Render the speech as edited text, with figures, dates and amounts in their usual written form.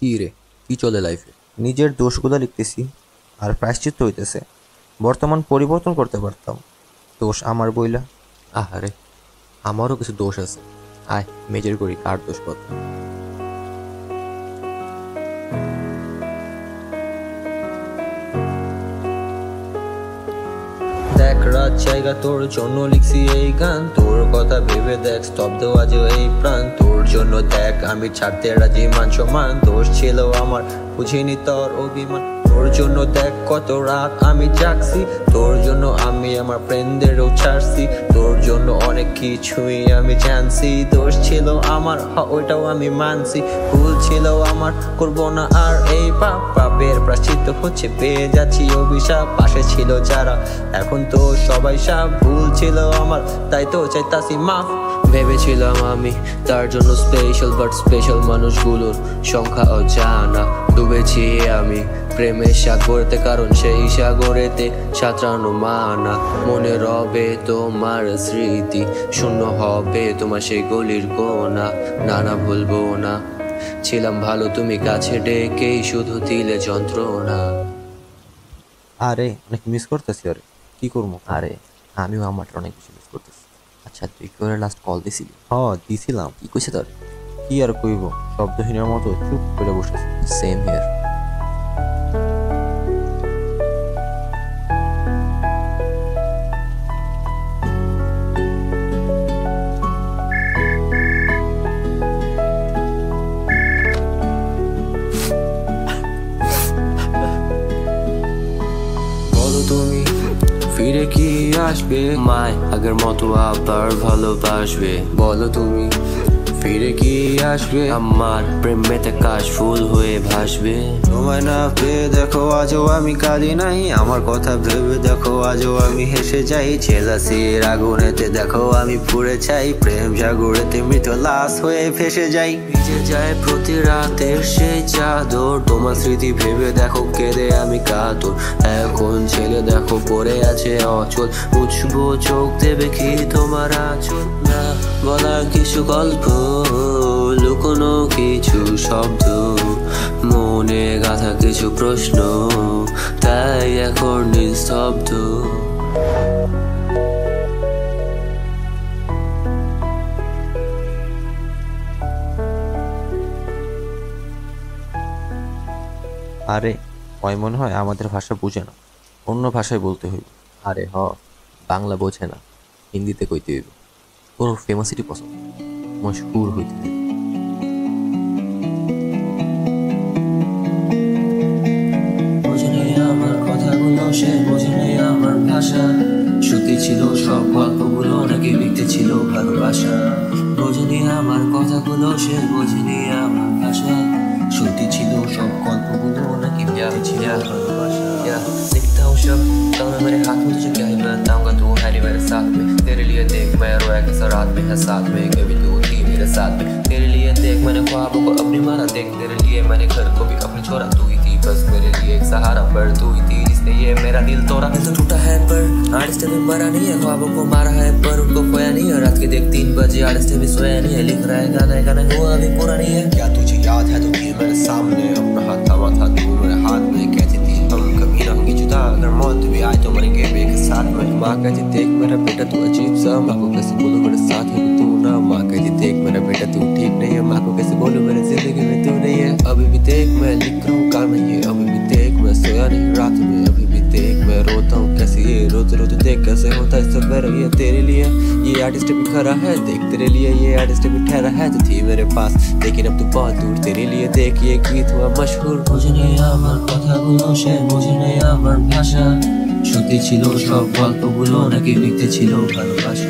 কি রে, কি চলে লাইফে? নিজের দোষগুলো লিখতেছি আর প্রায়শ্চিত্ত হইতেছে। বর্তমান পরিবর্তন করতে পারতাম, দোষ আমার বইলা। আহারে, আমারও কিছু দোষ আছে। আয় মেজর করি কার দোষ কত। দেখ রাত জায়গা তোর জন্য লিখছি এই গান, তোর কথা ভেবে দেখ স্তব্ধ আজ এই প্রাণ। তোর জন্য দেখ আমি ছাড়তে রাজি মান সম্মান, দোষ ছিল আমার বুঝিনি তোর অভিমান। তোর জন্য দেখ কত রাত আমি জাগছি, তোর জন্য আমি আমার ফ্রেন্ডদেরও ছাড়ছি, তোর জন্য অনেক কিছুই আমি জানছি। দোষ ছিল আমার, ওইটাও আমি মানছি। ভুল ছিল আমার, করবো না আর এই পাপ। পাপের প্রাশ্চিত্য হচ্ছে পেয়ে যাচ্ছি অভিশাপ। পাশে ছিল যারা, এখন তো সবাই সাপ। ভুল ছিল আমার, তাই তো চাইতাছি মাফ। ভেবেছিলাম আমি তার জন্য স্পেশাল, বাট স্পেশাল মানুষগুলোর সংখ্যা অজানা। ডুবেছি আমি প্রেমের সাগরেতে, কারণ সেই সাগরেতে সাঁতরানো মানা। মনে রবে তোমার স্মৃতি, শূন্য হবে তোমার সেই গলির কোনা। না না ভুলবো না, ছিলাম ভালো তুমি কাছে ডেকেই শুধু দিলে যন্ত্রণা। আরে অনেক মিস করতেছি। আরে কি করবো? আরে আমিও আমারটা অনেক বেশি মিস করতেছি। আচ্ছা তুই কি করে লাস্ট কল দিছিলি? দিছিলাম। কি কইছে তোর? কি আর কইব, শব্দহীনের মতো চুপ করে বসেছি। Same here. বলো তুমি ফিরে কি আসবে, মায় আগের মতো আবার ভালোবাসবে? বলো তুমি ফিরে কি আসবে, আমার প্রেমেতে কাশ ফুল হয়ে ভাসবে? তোমায় না পেয়ে দেখো আজও আমি কাঁদি নাই, আমার কথা ভেবে দেখো আজও আমি হেসে যাই। জেলাসির আগুনেতে দেখো আমি পুড়ে চাই, প্রেম সাগরেতে মৃত লাশ হয়ে ফেসে যাই। ভিজে যায় প্রতি রাতের সেই চাদর, তোমার স্মৃতি ভেবে দেখো কেঁদে আমি কাতর। এখন ছেলে দেখো পড়ে আছে অচল, মুছবো চোখ দেবে কি তোমার আঁচল? না বলা কিছু গল্প, লুকোনো কিছু শব্দ, মনে গাঁথা কিছু প্রশ্ন, তাই এখন নিস্তব্ধ। আরে ওই মনে হয় আমাদের ভাষা বুঝে না, অন্য ভাষায় বলতে হইব। আরে বাংলা বোঝে না, হিন্দিতে কইতে হইব। ওর ফেমাসিটি পছন্দ, মশহুর হইতে হইব। বোঝেনি আমার কথাগুলো, সে বোঝেনি আমার ভাষা। সত্যি ছিল সব গল্পগুলো, নাকি লিখতে ছিল ভালোবাসা? বোঝেনি আমার কথাগুলো, সে বোঝেনি আমার ভাষা। সত্যি ছিল সব গল্পগুলো, নাকি লিখতে ছিল ভালোবাসা? लिखता हूँ शब्द तब मेरे हाथ में, तुझे क्या ही बताऊंगा, तू है नहीं मेरे साथ में। तेरे लिए देख मैं रोया कैसा रात में है साथ में, कभी तू थी मेरे साथ में। तेरे लिए देख मैंने ख्वाबों को अपनी मारा, देख तेरे लिए मैंने घर को भी अपनी छोड़ा। तू ही थी बस मेरे लिए एक सहारा, पर तू ही थी जिसने ये मेरा दिल तोड़ा। दिल तो टूटा है पर आर्टिस्ट भी मरा नहीं है, ख्वाबों को मारा है पर उनको खोया नहीं है। रात के देख 3 बजे आर्टिस्ट भी सोया नहीं है, लिख रहा है गाना हुआ अभी पूरा नहीं है। क्या तुझे याद है तू थी मेरे सामने, अपना हाथ थामा था तू मेरे हाथ में, कहती थी हम कभी ना होंगे जुदा, अगर मौत भी आए तो मरेंगे एक साथ में। माँ कहती देख मेरा बेटा तू अजीब सा, माँ को कैसे बोलूं मेरे साथ है तू ना। माँ कहती देख मेरा बेटा तू ठीक नहीं है, माँ को कैसे बोलूं मेरे जिंदगी में तू नहीं है। अभी भी देख मैं लिख रहा हूँ गाना ये, अभी भी देख मैं सोया नहीं रात में, अभी भी देख मैं रोता हूँ कैसे ये रोते रोते देख कैसे होता है सब मेरा। ये तेरे लिए ये आर्टिस्ट भी खरा है, देख तेरे लिए ये आर्टिस्ट भी ठहरा है। तो थी मेरे पास लेकिन अब तू बहुत दूर, तेरे लिए देख ये गीत हुआ मशहूर। বোঝেনি আমার কথাগুলো, সে বোঝেনি আমার ভাষা। সত্যি ছিল সব গল্পগুলো, নাকি লিখতে ছিল ভালোবাসা?